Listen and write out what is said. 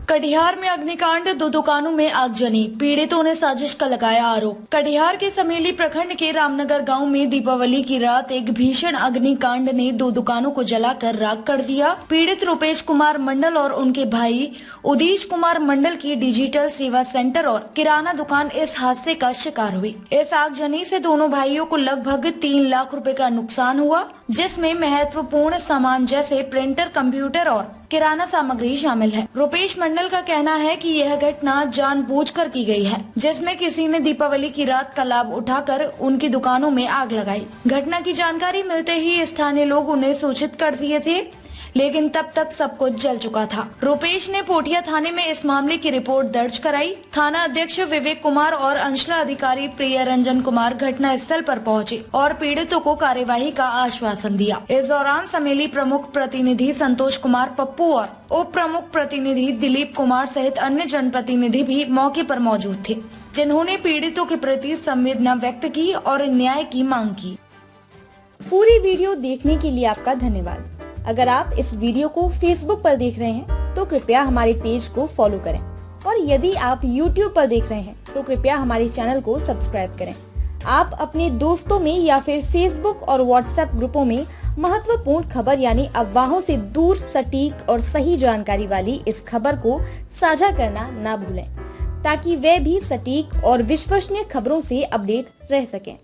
कटिहार में अग्निकांड, 2 दुकानों में आगजनी, पीड़ितों ने साजिश का लगाया आरोप। कटिहार के समेली प्रखंड के रामनगर गांव में दीपावली की रात एक भीषण अग्निकांड ने 2 दुकानों को जलाकर राख कर दिया। पीड़ित रुपेश कुमार मंडल और उनके भाई उदीश कुमार मंडल की डिजिटल सेवा सेंटर और किराना दुकान इस हादसे का शिकार हुई। इस आगजनी से दोनों भाइयों को लगभग 3 लाख रुपए का नुकसान हुआ, जिसमें महत्वपूर्ण सामान जैसे प्रिंटर, कंप्यूटर और किराना सामग्री शामिल है। रुपेश मंडल का कहना है कि यह घटना जानबूझकर की गई है, जिसमें किसी ने दीपावली की रात का लाभ उठाकर उनकी दुकानों में आग लगाई। घटना की जानकारी मिलते ही स्थानीय लोग उन्हें सूचित कर दिए थे, लेकिन तब तक सब कुछ जल चुका था। रुपेश ने पोठिया थाने में इस मामले की रिपोर्ट दर्ज कराई। थाना अध्यक्ष विवेक कुमार और अंचला अधिकारी प्रिय रंजन कुमार घटना स्थल पर पहुंचे और पीड़ितों को कार्यवाही का आश्वासन दिया। इस दौरान समेली प्रमुख प्रतिनिधि संतोष कुमार पप्पू और उप प्रमुख प्रतिनिधि दिलीप कुमार सहित अन्य जनप्रतिनिधि भी मौके पर मौजूद थे, जिन्होंने पीड़ितों के प्रति संवेदना व्यक्त की और न्याय की मांग की। पूरी वीडियो देखने के लिए आपका धन्यवाद। अगर आप इस वीडियो को Facebook पर देख रहे हैं तो कृपया हमारे पेज को फॉलो करें, और यदि आप YouTube पर देख रहे हैं तो कृपया हमारे चैनल को सब्सक्राइब करें। आप अपने दोस्तों में या फिर Facebook और WhatsApp ग्रुपों में महत्वपूर्ण खबर यानी अफवाहों से दूर सटीक और सही जानकारी वाली इस खबर को साझा करना ना भूलें, ताकि वे भी सटीक और विश्वसनीय खबरों से अपडेट रह सकें।